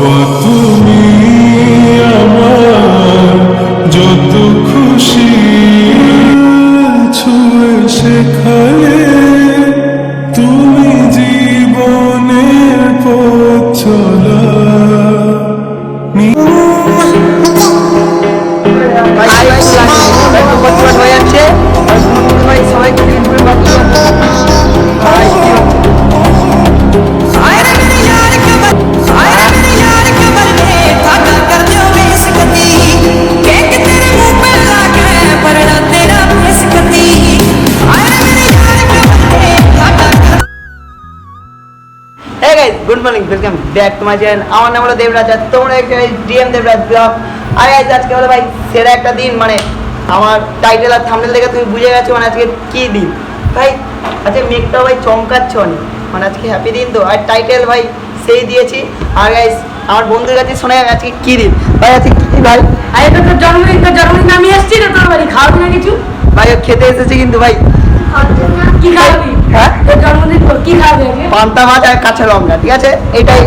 তুমি আমার যত খুশি ছুঁয়ে শেখালে তুমি জীবনের পথ চলা হয়ে যাচ্ছে সবাইকে good morning, welcome back to my channel. আমার নাম হলো দেবরাজ, আর তোমরা একটা ডিএম দেবরাজ ব্লগ। আর আজকে হলো ভাই সেরা একটা দিন, মানে আমার টাইটেল আর থাম্বনেল দেখে তুমি বুঝে গেছো মানে আজকে কি দিন ভাই। আজকে মেঘটাও ভাই চমকাচ্ছে অনেক, মানে আজকে হ্যাপি দিন তো। আর টাইটেল ভাই সেই দিয়েছি। আর গাইস আমার বন্ধুর কাছে শোনা যাবে আজকে কি দিন ভাই। আজকে কি ভাই? আরে তো তোর জন্মদিন আমি এসেছি না তোর বাড়ি, খাওয়াবি না কিছু? ভাই ও খেতে এসেছে কিন্তু ভাই। কি খাওয়াবি? হ্যাঁ তোর জন্মদিন তোর কি খাওয়াবি? পান্তা ভাত আর কাঁচা লঙ্কা, ঠিক আছে?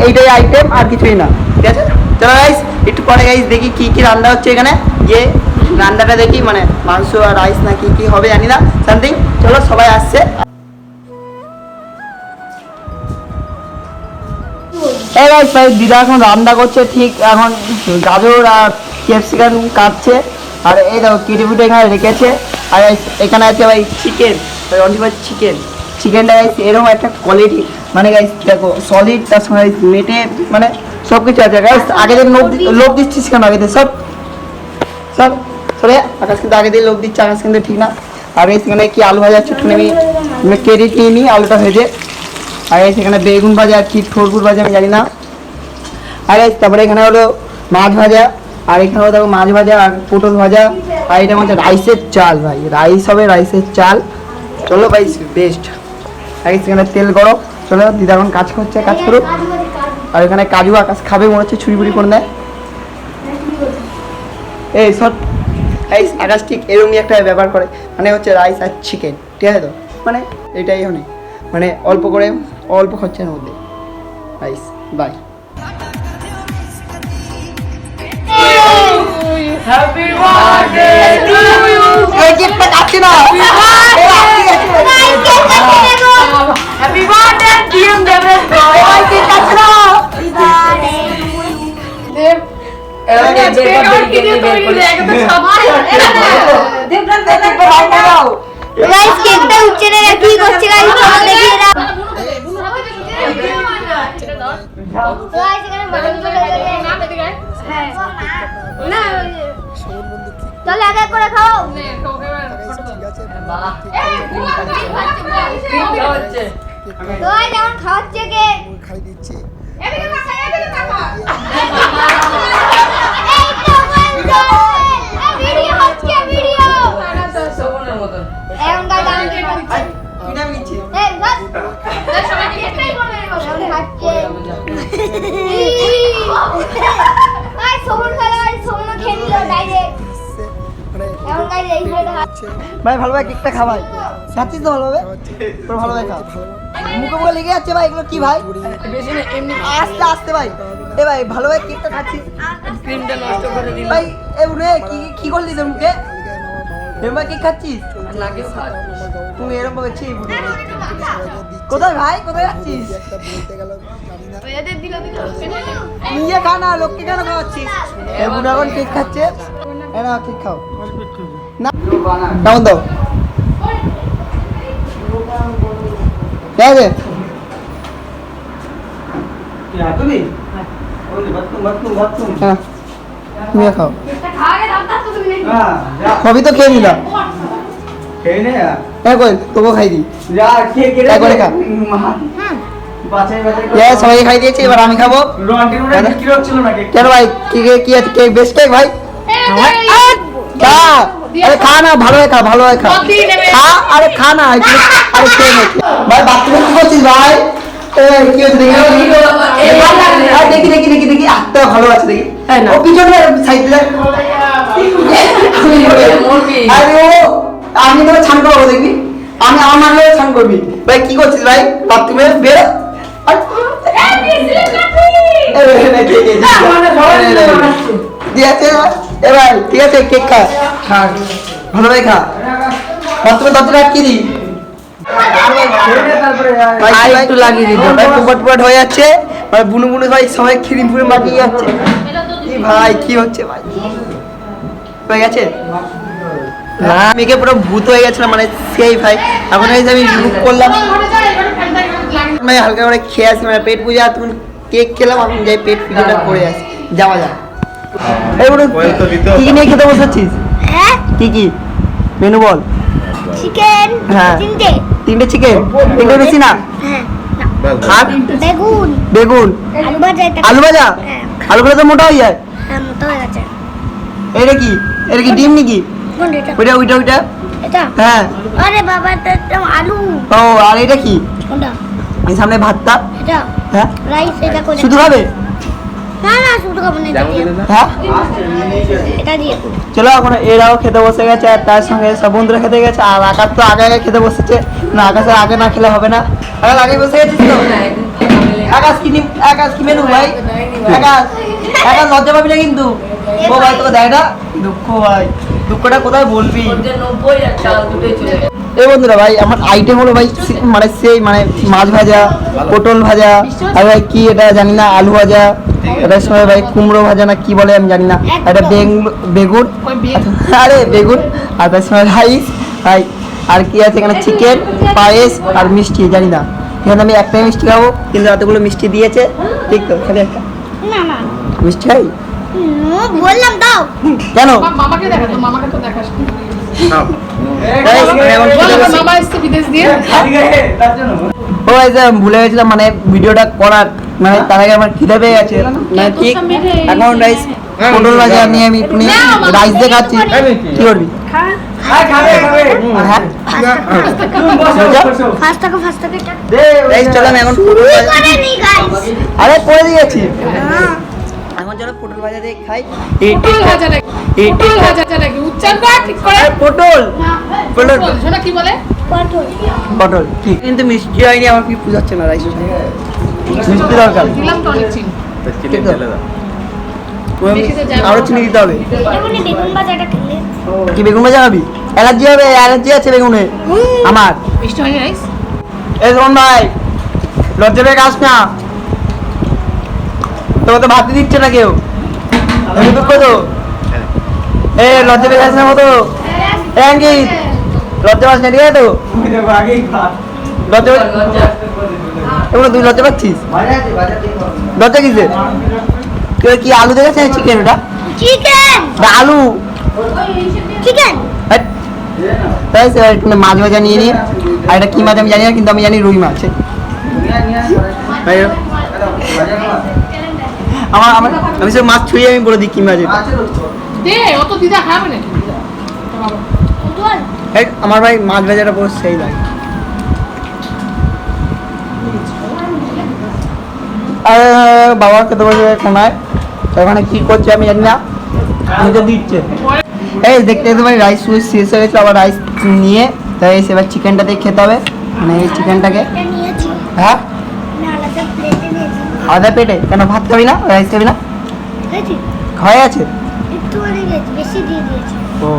এইটাই আইটেম, আর কিছুই না, ঠিক আছে? চলো গাইস একটু পরে গাইস দেখি কি কি রান্না হচ্ছে এখানে, গিয়ে রান্নাটা দেখি, মানে মাংস আর রাইস না কি কি হবে জানি না, সামথিং। চলো সবাই আসছে। এই গাইস ভাই দিদা এখন রান্না করছে, ঠিক এখন গাজর আর ক্যাপসিকাম কাটছে। আর এই দেখো কেটে ফুটে এখানে রেখেছে। আর এখানে আছে ভাই চিকেন, চিকেনটা গাইস এরকম একটা কোয়ালিটি, মানে গাইস দেখো সলিড, তার সঙ্গে মেটে, মানে সব কিছু আছে গাইস। আগে দিন লোভ দিচ্ছিস কেন? আগে দিন সব সরে আকাশ কিন্তু আগে দিয়ে লোভ দিচ্ছে, আকাশ কিন্তু ঠিক না। আর এখানে কি আলু ভাজা একটুখানি আমি ক্রেডিট নিয়ে নিই আলুটা ভেজে। আর সেখানে বেগুন ভাজা আর কি ঠোরগুর ভাজা আমি জানি না। আর তারপরে এখানে হলো মাছ ভাজা, আর এখানে হলো দেখো মাছ ভাজা আর পটল ভাজা। আর এটা হচ্ছে রাইসের চাল ভাই, রাইস হবে রাইসের চাল। চলো ভাই বেস্ট। আর সেখানে তেল গরম। চলো দিদা এখন কাজ করছে, কাজ করুক। আর এখানে কাজু আকাশ খাবে মনে হচ্ছে, ছুরি বুড়ি করে দেয়। এই সব আকাশ ঠিক এরকমই একটা ব্যাপার করে, মানে হচ্ছে রাইস আর চিকেন, ঠিক আছে তো? মানে এটাই অনেক, মানে অল্প করে অল্প খরচার মধ্যে rice. Bye. Happy birthday to you. এই গিফটটা কাটছি না। Happy birthday DM Debraj bro. এই কেক কাটছি না। দেব গাইস কেকটা উচ্চে রাখি করছে গাইস, চলো দেখি এরা গাইস এখানে মাটন চলে গেছে না পেতে গাইস। হ্যাঁ না চল আগে করে খাও। তো এই যেমন খাওয়াচ্ছে কেক খাই দিচ্ছে। এদিকে তাকা, এদিকে তাকা। এই তো বন্ধ, এই ভিডিও হচ্ছে ভিডিও। এখন গাইস আমি কেক খাচ্ছি। কি নাম নিচ্ছে? এই বাস সবাই কেকটাই করবে এখন খাচ্ছে। গাইস সোমন খেলা, গাইস সোমন খেয়ে নিল ডাইরেক্ট। এখন গাইস এই ভিডিওটা ভাই ভালোভাবে কেকটা খা ভাই, খাচ্ছিস তো ভালোভাবে? তোর ভালোভাবে খা, মুখে মুখে লেগে যাচ্ছে ভাই। এগুলো কি ভাই? বেশি না, এমনি আস্তে আস্তে ভাই। এ ভাই ভালোভাবে কেকটা খাচ্ছিস, ক্রিমটা নষ্ট করে দিল ভাই। এ উঠে কি করলি তোর মুখে? এবার কেক খাচ্ছিস লাগে। তুমি এরকম ভাবে ছি। কোথায় ভাই, কোথায় যাচ্ছিস? এদের দিল নিজে খা না, লোককে কেন খাওয়াচ্ছিস? এ বুড়ো এখন কেক খাচ্ছে। এ না কেক খাও না, কেমন দাও? ঠিক আছে হ্যাঁ, তুমি খাও। সবই তো খেয়ে নিলাম। হ্যাঁ কই তোকে খাই দিই, করে খা। সবাই খাই দিয়েছি, এবার আমি খাবো। কেন ভাই কি আছে? কেক বেস্ট কেক ভাই। আরে খা না, ভালো খা, ভালো খা, খা। আরে খা না, আরে খেয়ে নে ভাই। বাথরুমে কি করছিস ভাই? কি হচ্ছে দেখি দেখি দেখি দেখি হাতটা ভালো আছে দেখি। ও পিছনে সাইডে। আরে ও আমি তোকে ছান করবো দেখবি, আমি আমার মানলে ছান করবি ভাই। কি করছিস ভাই বাথরুমে? বেরো। এবার ঠিক আছে কেক খা ভালো ভাই খা তুমি দরজা আটকে দি একটু লাগিয়ে দিত ভাই টুপট হয়ে যাচ্ছে ভাই বুনু বুনু ভাই সবাই খিরিম ফুরিম মাখিয়ে যাচ্ছে ভাই কি হচ্ছে ভাই হয়ে গেছে না মেয়েকে পুরো ভূত হয়ে গেছিল মানে সেই ভাই এখন আমি লুক করলাম মানে হালকা করে খেয়ে আসি মানে পেট পূজা তুমি কেক খেলাম এখন যাই পেট পুজোটা করে আসি যাওয়া যাক এই বলুন কি নিয়ে খেতে বসেছিস হ্যাঁ কি কি মেনু বল চিকেন হ্যাঁ। তিনটে চিকেন তিনটে বেশি না হ্যাঁ আর বেগুন বেগুন আলু ভাজা এটা আলু ভাজা হ্যাঁ আলু ভাজা তো মোটা হয়ে যায় হ্যাঁ মোটা হয়ে গেছে এটা কি ডিম নাকি কোনটা ওইটা এটা হ্যাঁ আরে বাবা এটা তো আলু ও আর এটা কি কোনটা এই সামনে ভাতটা এটা হ্যাঁ রাইস এটা করে শুধু খাবে না না শুধু খাবো না এটা দিয়ে হ্যাঁ এটা দিয়ে চলো এখন এরাও খেতে বসে গেছে আর তার সঙ্গে সব বন্ধুরা খেতে গেছে আর আকাশ তো আগে খেতে বসেছে না আকাশের আগে না খেলে হবে না আগে বসে গেছিস তো আকাশ কি মেনু ভাই আকাশ লজ্জা পাবি না কিন্তু ও ভাই তোকে দেয় না দুঃখটা কোথায় বলবি এই বন্ধুরা ভাই আমার আইটেম হলো ভাই মানে সেই মানে মাছ ভাজা পটল ভাজা আর ভাই কি এটা জানি না আলু ভাজা এটার সময় ভাই কুমড়ো ভাজা না কি বলে আমি জানি না এটা বেগুন আরে বেগুন আর তার সময় রাইস ভাই আর কি আছে এখানে চিকেন পায়েস আর মিষ্টি জানি না এখানে আমি একটাই মিষ্টি খাবো কিন্তু এতগুলো মিষ্টি দিয়েছে ঠিক তো খালি একটা না না মিষ্টি খাই বললাম দাও কেন মামাকে দেখা তো মামাকে তো দেখাস Guys, এখন খেতে বসি। মামা এসছে বিদেশ দিয়ে ও এই যে ভুলে গেছিলাম মানে ভিডিওটা করার মানে তার আগে আমার খিদে পেয়ে গেছে মানে ঠিক এখন রাইস পটল ভাজা নিয়ে আমি একটু রাইস দিয়ে খাচ্ছি কি করবি হ্যাঁ ফার্স্ট টাকা রাইস চলো আমি এখন পটল ভাজা করে নি গাইস আরে করে দিয়েছি এখন চলো পটল ভাজা দিয়ে খাই পটল ভাজা নাকি পটল ভাজা নাকি উচ্চারণ কর ঠিক করে পটল পটল শোনা কি বলে পটল পটল ঠিক কিন্তু মিষ্টি হয়নি আমার কি বুঝাচ্ছে না রাইস মিষ্টি দরকার দিলাম তো অনেক চিনি ঠিক তো আরো চিনি দিতে হবে এমনি বেগুন ভাজাটা খেলে কি বেগুন ভাজা খাবি অ্যালার্জি হবে অ্যালার্জি আছে বেগুনে আমার মিষ্টি হয়নি রাইস এই শোন ভাই লজ্জা পেয়ে খাস না তোকে তো ভাত দিচ্ছে না কেউ আমি দুঃখ তো এ লজ্জা পেয়ে খাস না মতো অঙ্কিত লজ্জা পাস না ঠিক আছে তো লজ্জা এগুলো তুই লজ্জা পাচ্ছিস লজ্জা কিসে কেউ কি আলু দেখেছে চিকেন ওটা চিকেন না আলু চিকেন হ্যাট। তাই সে একটু মাছ ভাজা নিয়ে নিয়ে আর এটা কি মাছ আমি জানি না কিন্তু আমি জানি রুই মাছ আমার আমার আমি সব মাছ ছুঁয়ে আমি বলে দিই কি মাছ এটা দে অত দিদা খাবে না এই, আমার ভাই মাছ ভাজাটা পুরো সেই লাগে আর বাবা খেতে বসে কোনায় তো ওখানে কি করছে আমি জানি না আমাকে দিচ্ছে এই দেখতে দেখতে ভাই রাইস শেষ হয়ে গেছিলো আবার রাইস নিয়ে তাই এবার চিকেনটা দিয়ে খেতে হবে মানে এই চিকেনটাকে এটা নিয়েছি হ্যাঁ না আলাদা প্লেটে নিয়েছি আলাদা পেটে কেন ভাত খাবি না রাইস খাবি না হয়েছে খাওয়াই আছে একটু অনেক বেশি দিয়ে দিয়েছি ও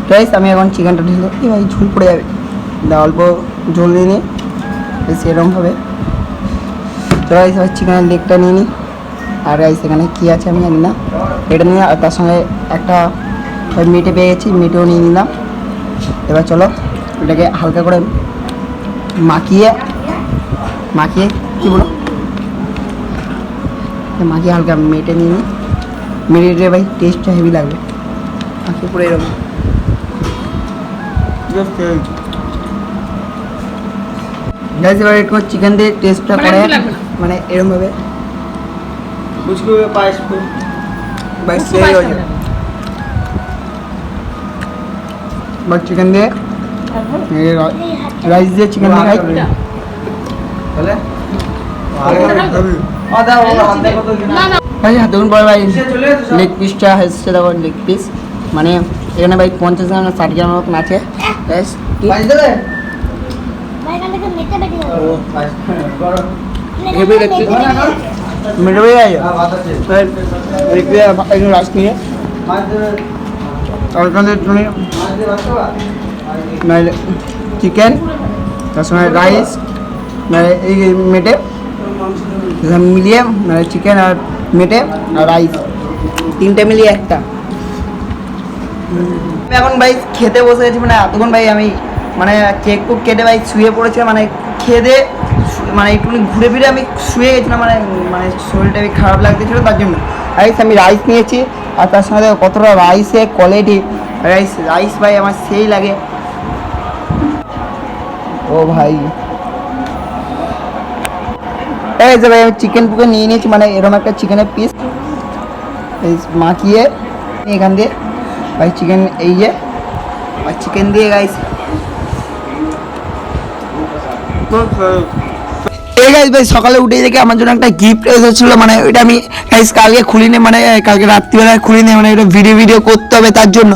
রাইস আমি এখন চিকেনটা ঢেলে এই ভাই ঝুল পড়ে যাবে অল্প ঝোল নিয়ে নিই সেরকমভাবে তো রাইস এবার চিকেনের লেগটা নিয়ে নিই আর রাইস এখানে কী আছে আমি জানি না এটা নিয়ে আর তার সঙ্গে একটা মেটে পেয়ে গেছি মেটেও নিয়ে নিলাম এবার চলো এটাকে হালকা করে মাখিয়ে কী বলো মাখিয়ে হালকা মেটে নিয়ে নিই মেটে ভাই টেস্টটা হেভি লাগবে মাখিয়ে পুরো এরকম গাইস এবার একটু চিকেন দিয়ে টেস্টটা মানে করে একটু লাগবে না। মানে এরকম ভাবে মুঝকো পায়েস বাইস মুঝকো সেই পায়েস हो খাবে। जाए बस चिकन दे ये राइस दे चिकन दे खाई चले না না ভাই দেখুন বড় ভাই লেগ পিসটা হচ্ছে দেখো লেগ পিস মানে এখানে ভাই 50 গ্রাম না 60 গ্রাম মতন আছে ব্যাস ভাই এখান থেকে মেটে বেরিয়ে হেভি লেগ পিস মিটে হয়ে গেছে রাইস নিয়ে আর ওখানে তুমি নাহলে চিকেন তার সঙ্গে রাইস নাহলে এই মেটে মিলিয়ে মানে চিকেন আর মেটে আর রাইস তিনটে মিলিয়ে একটা। আমি এখন ভাই খেতে বসে গেছি, মানে এতক্ষণ ভাই আমি মানে কেক কুক কেটে ভাই শুয়ে পড়েছিলাম, মানে খেতে মানে একটু ঘুরে ফিরে আমি শুয়ে গেছিলাম, মানে মানে শরীরটা খারাপ লাগতেছিল তার জন্য। রাইস আমি রাইস নিয়েছি আর তার সঙ্গে কতটা রাইসের কোয়ালিটি, রাইস ভাই আমার সেই লাগে। ও ভাই এই যে ভাই আমি চিকেন পুকে নিয়ে নিয়েছি, মানে এরকম একটা চিকেনের পিস এই মাখিয়ে এখান দিয়ে ভাই চিকেন এই যে আর চিকেন দিয়ে গাইস এই গাইস ভাই সকালে উঠে দেখে আমার জন্য একটা গিফট এসেছিলো, মানে ওইটা আমি গাইস কালকে খুলিনি, মানে কালকে রাত্রিবেলায় খুলিনি, মানে এটা ভিডিও করতে হবে তার জন্য।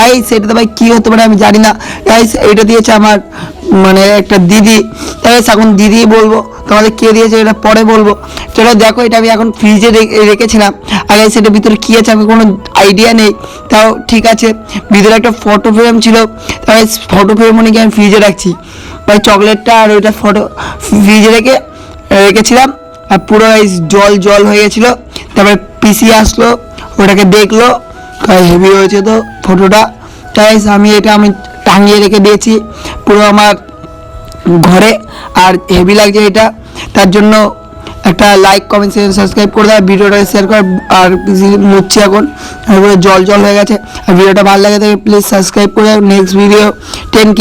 আই সেটা তো ভাই কী হতে পারে আমি জানি না। গাইস এইটা দিয়েছে আমার মানে একটা দিদি, তাই এখন দিদি বলবো, তোমাদের কে দিয়েছে এটা পরে বলবো। চলো দেখো এটা আমি এখন ফ্রিজে রেখেছিলাম, আর সেটার ভিতরে কী আছে আমি কোনো আইডিয়া নেই, তাও ঠিক আছে। ভিতরে একটা ফটো ফ্রেম ছিল, তাই ফটো ফ্রেম নিয়ে আমি ফ্রিজে রাখছি ভাই চকলেটটা, আর ওইটা ফটো ফ্রিজে রেখেছিলাম আর পুরো জল হয়ে গেছিলো। তারপরে পিসি আসলো, ওটাকে দেখলো, হেভি হয়েছে তো ফটোটা, তাই আমি টাঙিয়ে রেখে দিয়েছি পুরো আমার ঘরে, আর হেভি লাগছে এটা। তার জন্য একটা লাইক কমেন্ট শেয়ার সাবস্ক্রাইব করে দেয়, ভিডিওটা শেয়ার কর। আর মুচ্ছি এখন জল হয়ে গেছে, আর ভিডিওটা ভালো লাগে তাহলে প্লিজ সাবস্ক্রাইব করে নেক্সট ভিডিও 10K।